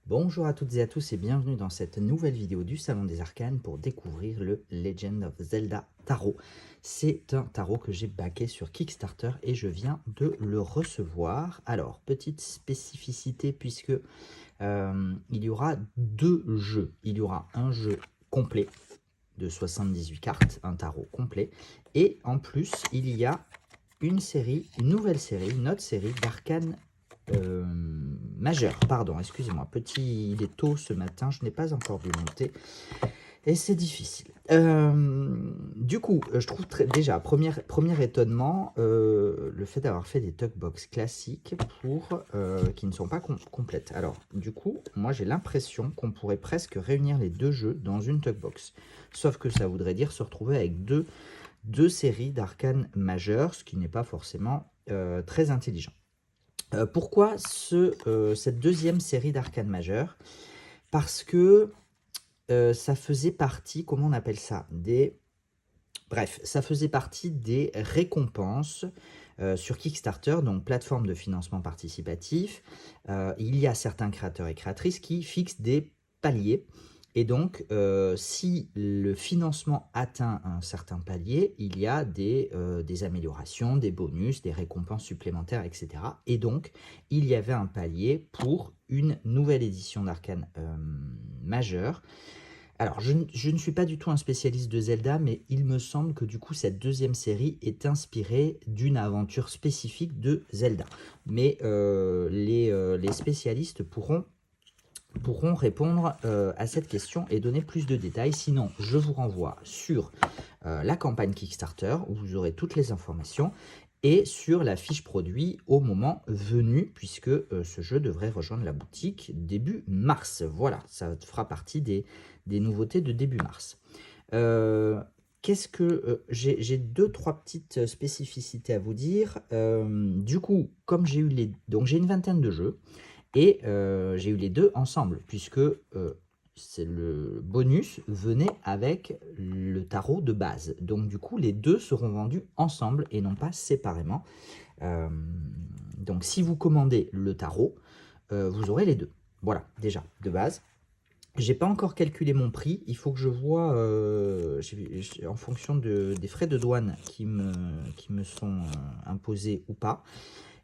Bonjour à toutes et à tous et bienvenue dans cette nouvelle vidéo du Salon des Arcanes pour découvrir le Legend of Zelda Tarot. C'est un tarot que j'ai backé sur Kickstarter et je viens de le recevoir. Alors, petite spécificité puisque il y aura deux jeux. Il y aura un jeu complet de 78 cartes, un tarot complet, et en plus il y a une nouvelle série, une autre série d'arcanes majeures. Pardon, excusez-moi, il est tôt ce matin, je n'ai pas encore dû monter et c'est difficile. Du coup, je trouve déjà, premier étonnement, le fait d'avoir fait des talkbox classiques qui ne sont pas complètes. Alors, du coup, moi j'ai l'impression qu'on pourrait presque réunir les deux jeux dans une talkbox. Sauf que ça voudrait dire se retrouver avec deux séries d'arcanes majeures, ce qui n'est pas forcément très intelligent. Pourquoi cette deuxième série d'arcanes majeures? Parce que ça faisait partie, comment on appelle ça? Bref, ça faisait partie des récompenses sur Kickstarter, donc plateforme de financement participatif. Il y a certains créateurs et créatrices qui fixent des paliers. Et donc, si le financement atteint un certain palier, il y a des améliorations, des bonus, des récompenses supplémentaires, etc. Et donc, il y avait un palier pour une nouvelle édition d'Arcane majeure. Alors, je ne suis pas du tout un spécialiste de Zelda, mais il me semble que du coup, cette deuxième série est inspirée d'une aventure spécifique de Zelda. Mais les spécialistes pourront répondre à cette question et donner plus de détails. Sinon, je vous renvoie sur la campagne Kickstarter, où vous aurez toutes les informations, et sur la fiche produit au moment venu, puisque ce jeu devrait rejoindre la boutique début mars. Voilà, ça fera partie des nouveautés de début mars. J'ai deux, trois petites spécificités à vous dire. Du coup, comme j'ai eu donc j'ai une vingtaine de jeux, et j'ai eu les deux ensemble, puisque le bonus venait avec le tarot de base. Donc du coup, les deux seront vendus ensemble et non pas séparément. Euh, donc si vous commandez le tarot, vous aurez les deux. Voilà, déjà, de base. J'ai pas encore calculé mon prix, il faut que je vois en fonction des frais de douane qui me sont imposés ou pas.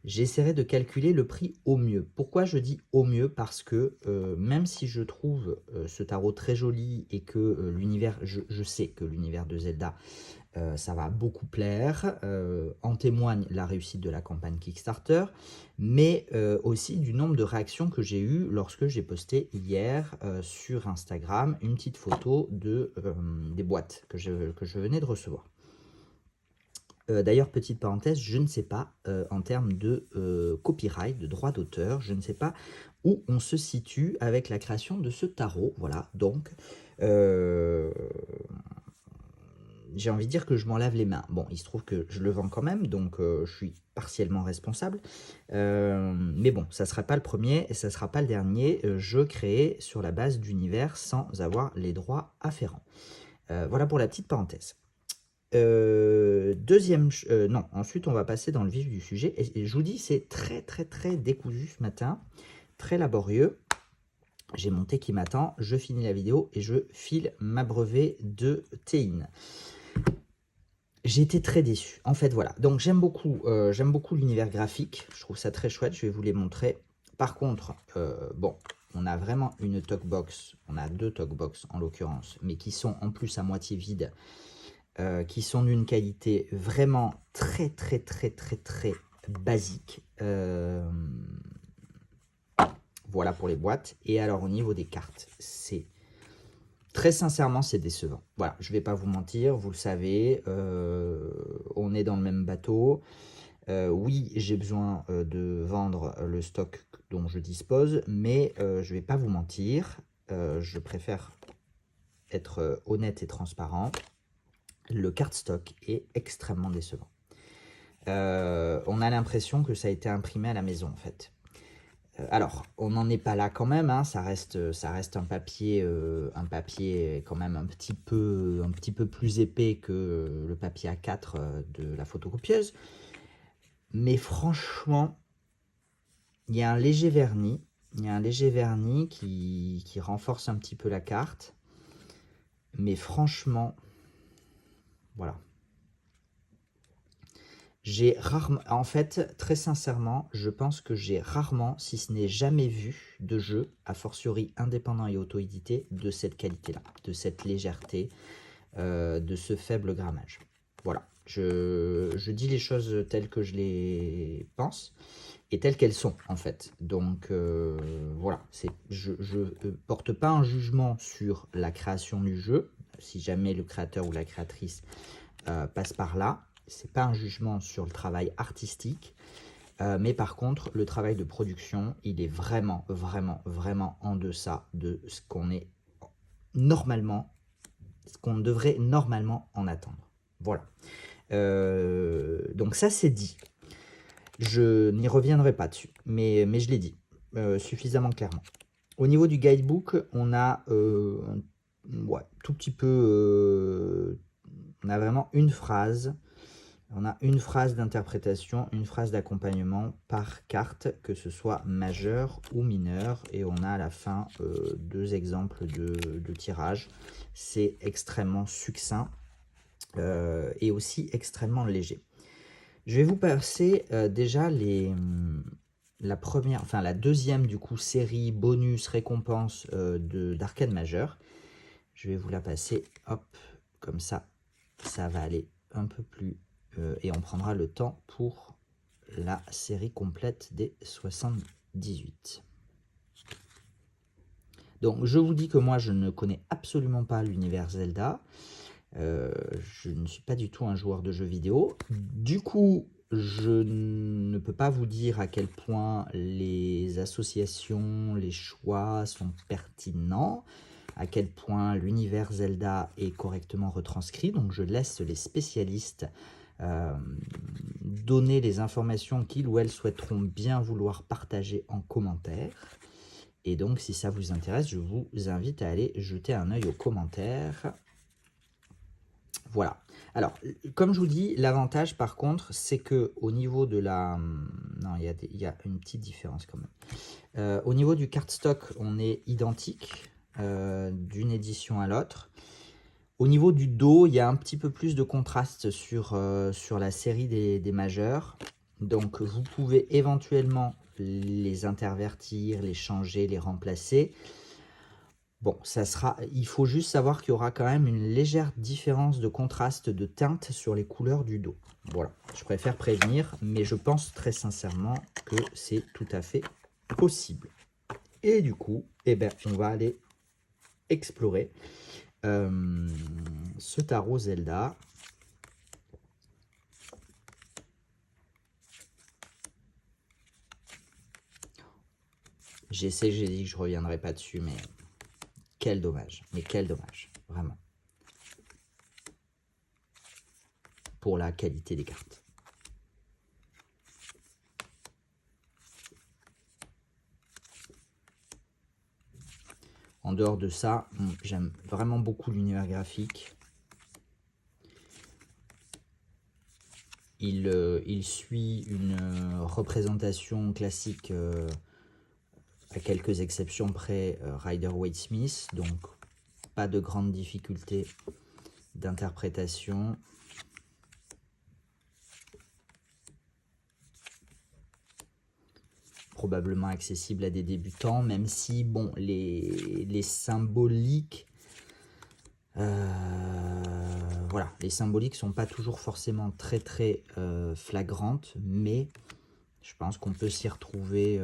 J'essaierai de calculer le prix au mieux. Pourquoi je dis au mieux? Parce que même si je trouve ce tarot très joli et que l'univers, je sais que l'univers de Zelda, ça va beaucoup plaire, en témoigne la réussite de la campagne Kickstarter, mais aussi du nombre de réactions que j'ai eues lorsque j'ai posté hier sur Instagram une petite photo des boîtes que je venais de recevoir. D'ailleurs, petite parenthèse, je ne sais pas, en termes de copyright, de droit d'auteur, je ne sais pas où on se situe avec la création de ce tarot. Voilà, donc j'ai envie de dire que je m'en lave les mains. Bon, il se trouve que je le vends quand même, donc je suis partiellement responsable. Mais bon, ça ne sera pas le premier et ça ne sera pas le dernier jeu créé sur la base d'univers sans avoir les droits afférents. Voilà pour la petite parenthèse. Non, ensuite on va passer dans le vif du sujet. Et je vous dis, c'est très très très décousu ce matin, très laborieux. J'ai mon thé qui m'attend, je finis la vidéo et je file m'abreuver de théine. J'ai été très déçu. En fait, voilà. Donc j'aime beaucoup l'univers graphique. Je trouve ça très chouette. Je vais vous les montrer. Par contre, bon, on a vraiment une talkbox. On a deux talkbox en l'occurrence, mais qui sont en plus à moitié vides. Qui sont d'une qualité vraiment très très très très très basique. Voilà pour les boîtes. Et alors au niveau des cartes, c'est très sincèrement c'est décevant. Voilà, je vais pas vous mentir, vous le savez, on est dans le même bateau. Oui, j'ai besoin de vendre le stock dont je dispose, mais je vais pas vous mentir, je préfère être honnête et transparent. Le cardstock est extrêmement décevant. On a l'impression que ça a été imprimé à la maison en fait. Alors, on n'en est pas là quand même, hein, ça reste un papier quand même un petit peu plus épais que le papier A4 de la photocopieuse. Mais franchement, il y a un léger vernis, Il y a un léger vernis qui renforce un petit peu la carte. Mais franchement, voilà. J'ai rarement, en fait, très sincèrement, je pense que j'ai rarement, si ce n'est jamais vu, de jeu, a fortiori indépendant et auto-édité, de cette qualité-là, de cette légèreté, de ce faible grammage. Voilà, je dis les choses telles que je les pense et telles qu'elles sont, en fait. Donc, voilà, je ne porte pas un jugement sur la création du jeu, si jamais le créateur ou la créatrice passe par là. C'est pas un jugement sur le travail artistique, mais par contre, le travail de production, il est vraiment, vraiment, vraiment en deçà de ce qu'on est normalement, ce qu'on devrait normalement en attendre. Voilà. Donc ça, c'est dit. Je n'y reviendrai pas dessus, mais je l'ai dit suffisamment clairement. Au niveau du guidebook, on a ouais, tout petit peu... on a vraiment une phrase. On a une phrase d'interprétation, une phrase d'accompagnement par carte, que ce soit majeur ou mineur. Et on a à la fin 2 exemples de tirage. C'est extrêmement succinct et aussi extrêmement léger. Je vais vous passer déjà la deuxième du coup série bonus récompense d'Arcane Majeur. Je vais vous la passer, hop, comme ça va aller un peu plus et on prendra le temps pour la série complète des 78. Donc je vous dis que moi je ne connais absolument pas l'univers Zelda. Je ne suis pas du tout un joueur de jeux vidéo. Du coup, je ne peux pas vous dire à quel point les associations, les choix sont pertinents, à quel point l'univers Zelda est correctement retranscrit. Donc je laisse les spécialistes donner les informations qu'ils ou elles souhaiteront bien vouloir partager en commentaire. Et donc si ça vous intéresse, je vous invite à aller jeter un œil aux commentaires. Voilà. Alors, comme je vous dis, l'avantage par contre, c'est que au niveau de la... Non, il y a une petite différence quand même. Au niveau du cardstock, on est identique d'une édition à l'autre. Au niveau du dos, il y a un petit peu plus de contraste sur la série des majeurs. Donc, vous pouvez éventuellement les intervertir, les changer, les remplacer. Bon, il faut juste savoir qu'il y aura quand même une légère différence de contraste de teinte sur les couleurs du dos. Voilà, je préfère prévenir, mais je pense très sincèrement que c'est tout à fait possible. Et du coup, eh ben, on va aller explorer ce tarot Zelda. J'ai dit que je ne reviendrai pas dessus, mais quel dommage. Mais quel dommage, vraiment. Pour la qualité des cartes. En dehors de ça, j'aime vraiment beaucoup l'univers graphique. Il suit une représentation classique, à quelques exceptions près, Rider-Waite-Smith, donc pas de grande difficulté d'interprétation. Probablement accessible à des débutants, même si bon, les symboliques, voilà, les symboliques sont pas toujours forcément très flagrantes, mais je pense qu'on peut s'y retrouver,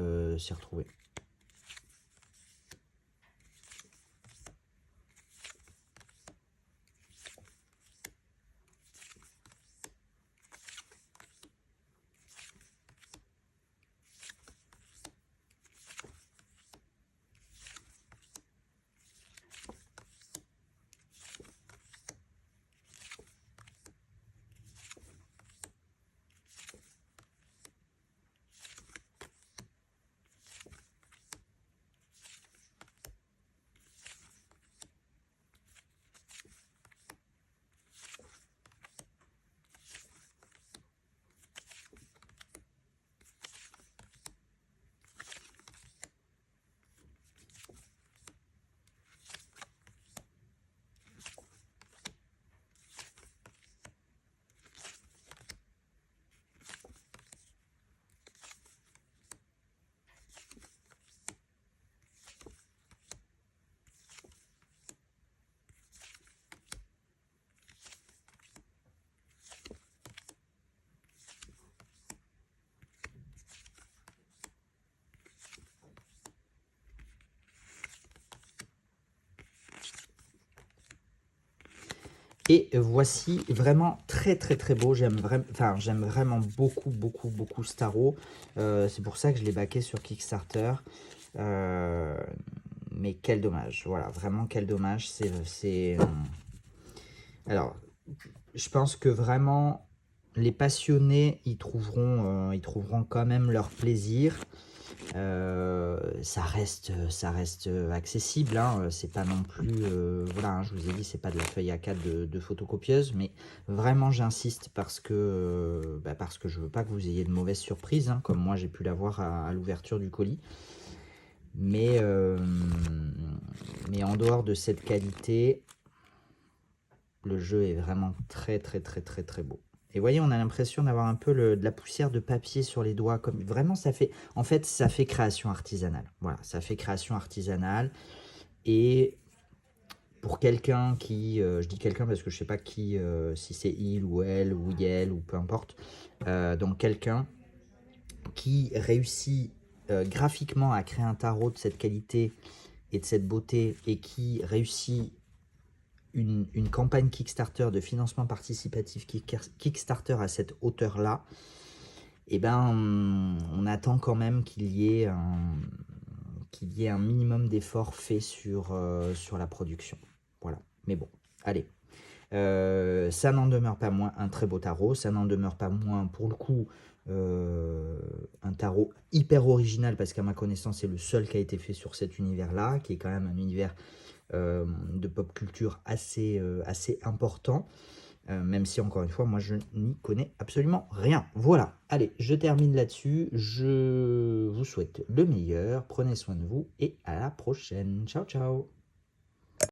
Et voici vraiment très très très beau. J'aime vraiment beaucoup ce tarot. C'est pour ça que je l'ai backé sur Kickstarter. Mais quel dommage. Voilà, vraiment quel dommage. Alors, je pense que vraiment les passionnés ils trouveront quand même leur plaisir. Ça reste accessible, hein. C'est pas non plus, voilà, hein, je vous ai dit, c'est pas de la feuille A4 de photocopieuse, mais vraiment j'insiste parce que je veux pas que vous ayez de mauvaises surprises, hein, comme moi j'ai pu l'avoir à l'ouverture du colis. Mais en dehors de cette qualité, le jeu est vraiment très beau. Et vous voyez, on a l'impression d'avoir un peu de la poussière de papier sur les doigts. Comme, vraiment, ça fait création artisanale. Voilà, ça fait création artisanale. Et pour quelqu'un qui, je dis quelqu'un parce que je sais pas qui, si c'est il ou elle ou yel ou peu importe. Donc quelqu'un qui réussit graphiquement à créer un tarot de cette qualité et de cette beauté et qui réussit une campagne Kickstarter de financement participatif Kickstarter à cette hauteur-là, eh ben, on attend quand même qu'il y ait un minimum d'efforts fait sur la production. Voilà. Mais bon, allez. Ça n'en demeure pas moins un très beau tarot. Ça n'en demeure pas moins, pour le coup, un tarot hyper original, parce qu'à ma connaissance, c'est le seul qui a été fait sur cet univers-là, qui est quand même un univers de pop culture assez important, même si encore une fois moi je n'y connais absolument rien. Voilà, allez, je termine là-dessus, je vous souhaite le meilleur, prenez soin de vous et à la prochaine, ciao ciao.